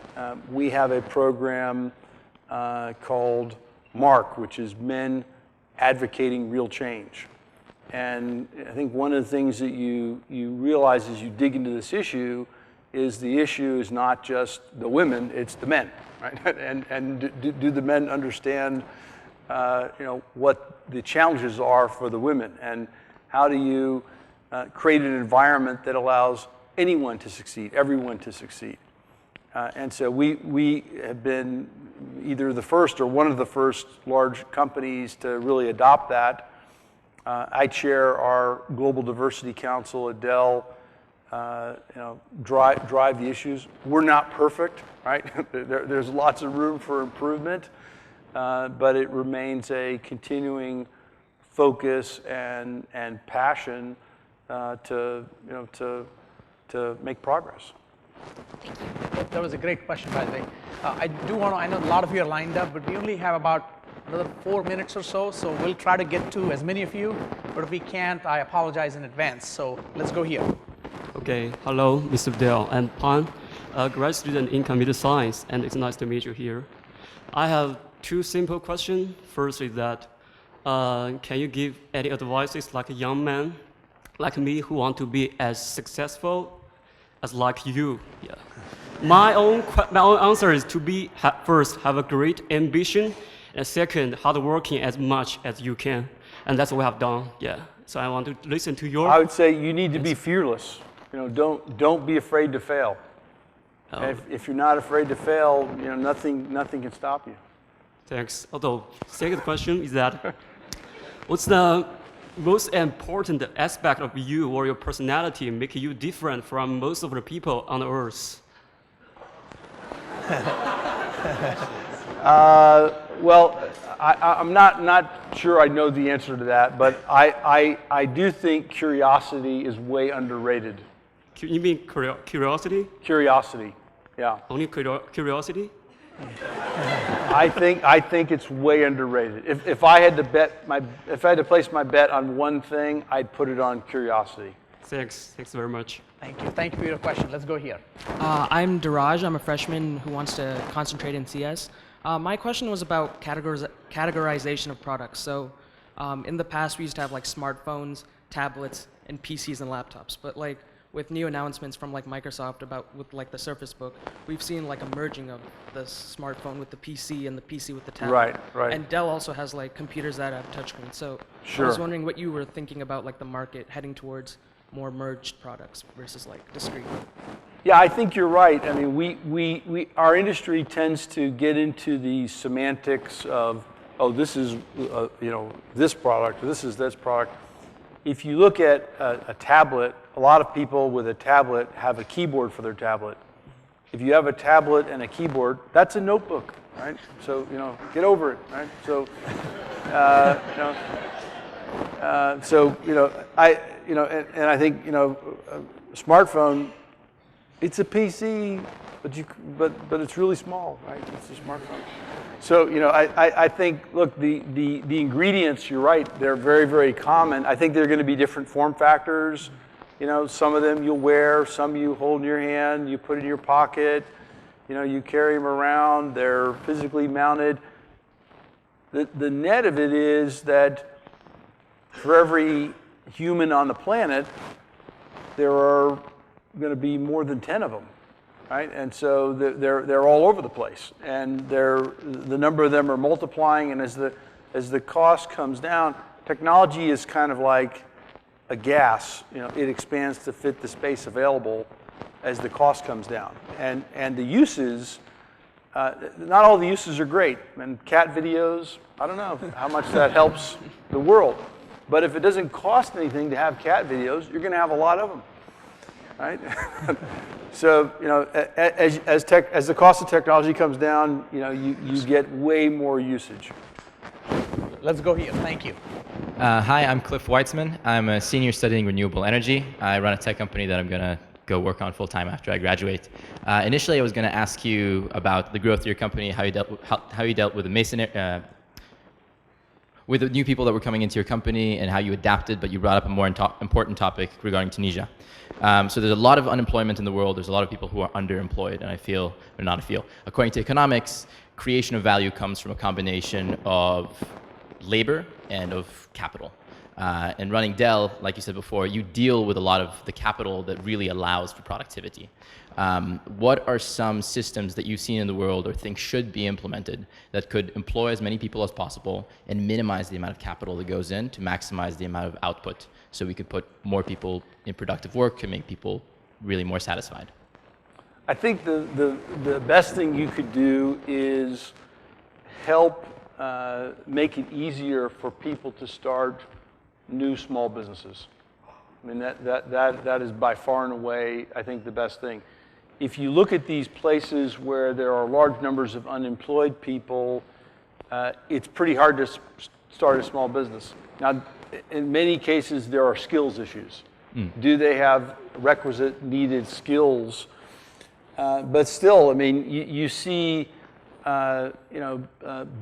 we have a program called MARC, which is Men Advocating Real Change. And I think one of the things that you realize as you dig into this issue is the issue is not just the women, it's the men, right? And do the men understand what the challenges are for the women, and how do you create an environment that allows anyone to succeed, everyone to succeed? And so we have been either the first or one of the first large companies to really adopt that. I chair our Global Diversity Council at Dell, drive the issues. We're not perfect, right? There's lots of room for improvement, but it remains a continuing focus and passion to make progress. Thank you. That was a great question, by the way. I know a lot of you are lined up, but we only have about another 4 minutes or so, so we'll try to get to as many of you, but if we can't, I apologize in advance. So let's go here. Okay, hello, Mr. Dell. I'm Pan, a grad student in computer science, and it's nice to meet you here. I have 2 simple questions. First is that, can you give any advices like a young man like me who want to be as successful as like you? Yeah. My own answer is to be, first, have a great ambition, and second, hardworking as much as you can. And that's what we have done, yeah. So I want to listen to your... I would say you need to be fearless. Don't be afraid to fail. And if you're not afraid to fail, nothing can stop you. Thanks. Although, second question is that, what's the most important aspect of you or your personality making you different from most of the people on Earth? Well, I'm not sure I know the answer to that, but I do think curiosity is way underrated. You mean curiosity? Curiosity, yeah. Only curiosity? I think it's way underrated. If I had to place my bet on one thing, I'd put it on curiosity. Thanks very much. Thank you for your question. Let's go here. I'm Diraj. I'm a freshman who wants to concentrate in CS. My question was about categorization of products. So in the past, we used to have like smartphones, tablets, and PCs and laptops. But like with new announcements from like Microsoft with like the Surface Book, we've seen like a merging of the smartphone with the PC and the PC with the tablet. Right. And Dell also has like computers that have touchscreens. So sure. I was wondering what you were thinking about like the market heading towards more merged products versus like discrete. Yeah, I think you're right. I mean, our industry tends to get into the semantics of, oh, this is, this product, this is this product. If you look at a tablet, a lot of people with a tablet have a keyboard for their tablet. If you have a tablet and a keyboard, that's a notebook, right? So, get over it, right? So, and I think, a smartphone, it's a PC, but it's really small, right? It's a smartphone. So, I think, look, the ingredients, you're right, they're very, very common. I think they're going to be different form factors. Some of them you'll wear, some you hold in your hand, you put in your pocket, you carry them around, they're physically mounted. The net of it is that for every human on the planet, there are going to be more than 10 of them, right? And so they're all over the place, and the number of them are multiplying. And as the cost comes down, technology is kind of like a gas. It expands to fit the space available as the cost comes down. And the uses, not all the uses are great. And cat videos, I don't know how much that helps the world. But if it doesn't cost anything to have cat videos, you're going to have a lot of them, right? So, as the cost of technology comes down, you get way more usage. Let's go here. Thank you. Hi, I'm Cliff Weitzman. I'm a senior studying renewable energy. I run a tech company that I'm going to go work on full time after I graduate. Initially, I was going to ask you about the growth of your company, how you dealt with the with the new people that were coming into your company and how you adapted, but you brought up a more important topic regarding Tunisia. So there's a lot of unemployment in the world. There's a lot of people who are underemployed, and according to economics, creation of value comes from a combination of labor and of capital. And running Dell, like you said before, you deal with a lot of the capital that really allows for productivity. What are some systems that you've seen in the world or think should be implemented that could employ as many people as possible and minimize the amount of capital that goes in to maximize the amount of output so we could put more people in productive work and make people really more satisfied? I think the best thing you could do is help make it easier for people to start new small businesses. I mean, that is by far and away, I think, the best thing. If you look at these places where there are large numbers of unemployed people, it's pretty hard to start a small business. Now, in many cases, there are skills issues. Do they have requisite needed skills? But still, I mean, you see,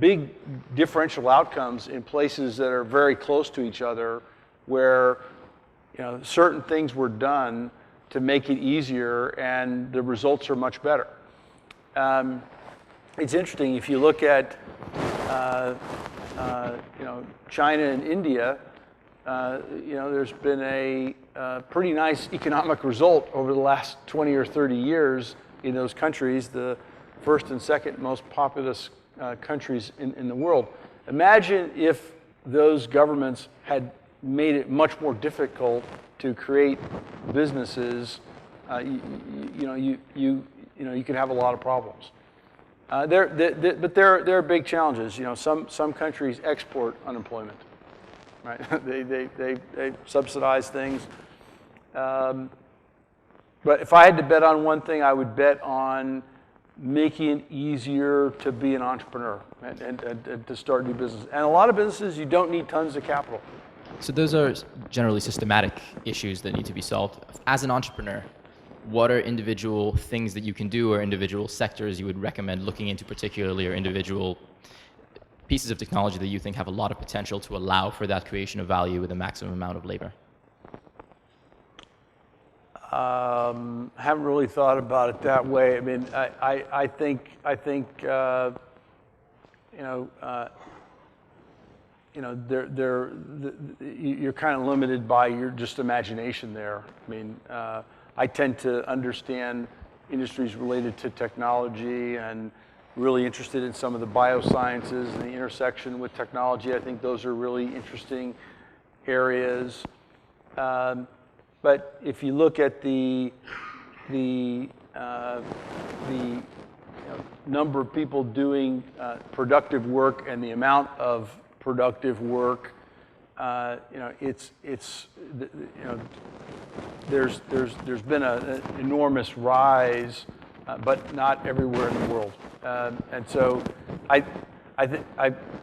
big differential outcomes in places that are very close to each other, where certain things were done to make it easier, and the results are much better. It's interesting if you look at China and India. There's been a pretty nice economic result over the last 20 or 30 years in those countries, the first and second most populous countries in the world. Imagine if those governments had made it much more difficult to create businesses. You could have a lot of problems. But there are big challenges. Some countries export unemployment, right? they subsidize things. But if I had to bet on one thing, I would bet on making it easier to be an entrepreneur and to start new business. And a lot of businesses, you don't need tons of capital. So those are generally systematic issues that need to be solved. As an entrepreneur, what are individual things that you can do or individual sectors you would recommend looking into particularly, or individual pieces of technology that you think have a lot of potential to allow for that creation of value with a maximum amount of labor? Haven't really thought about it that way. I mean, I think you're kind of limited by your just imagination there. I mean, I tend to understand industries related to technology and really interested in some of the biosciences and the intersection with technology. I think those are really interesting areas. But if you look at the number of people doing productive work and the amount of productive work, there's been an enormous rise, but not everywhere in the world. And so I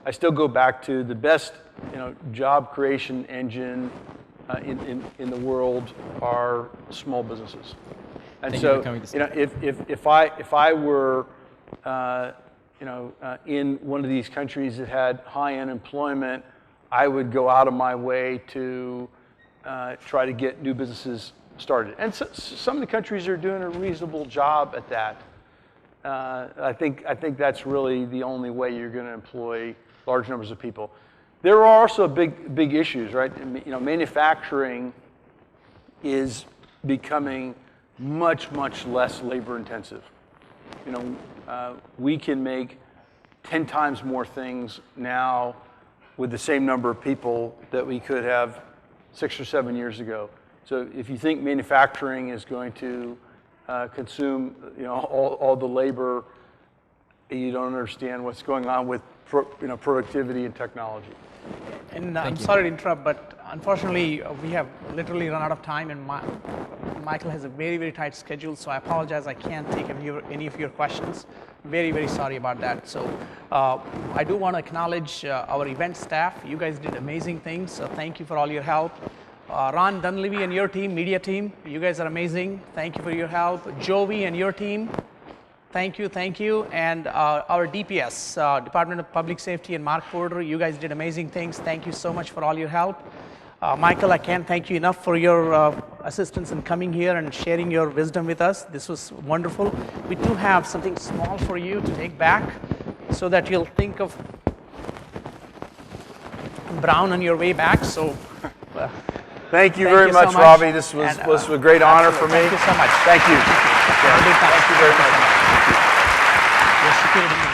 still go back to the best job creation engine in the world are small businesses. And so if I were in one of these countries that had high unemployment, I would go out of my way to try to get new businesses started. And so, some of the countries are doing a reasonable job at that. I think that's really the only way you're going to employ large numbers of people. There are also big issues, right? Manufacturing is becoming much less labor intensive. We can make 10 times more things now with the same number of people that we could have 6 or 7 years ago. So if you think manufacturing is going to consume all the labor, you don't understand what's going on with productivity and technology. And I'm sorry to interrupt, but unfortunately we have literally run out of time, and Michael has a very tight schedule, so I apologize, I can't take any of your questions. Very sorry about that. So I do want to acknowledge our event staff. You guys did amazing things, so thank you for all your help. Ron Dunleavy and your team, media team, you guys are amazing. Thank you for your help. Jovi and your team, thank you. And our DPS, Department of Public Safety, and Mark Porter, you guys did amazing things. Thank you so much for all your help. Michael, I can't thank you enough for your assistance in coming here and sharing your wisdom with us. This was wonderful. We do have something small for you to take back so that you'll think of Brown on your way back. So thank you very much, Ravi. This was a great honor for me. Thank you so much. Thank you. Thank you very much. Thank you.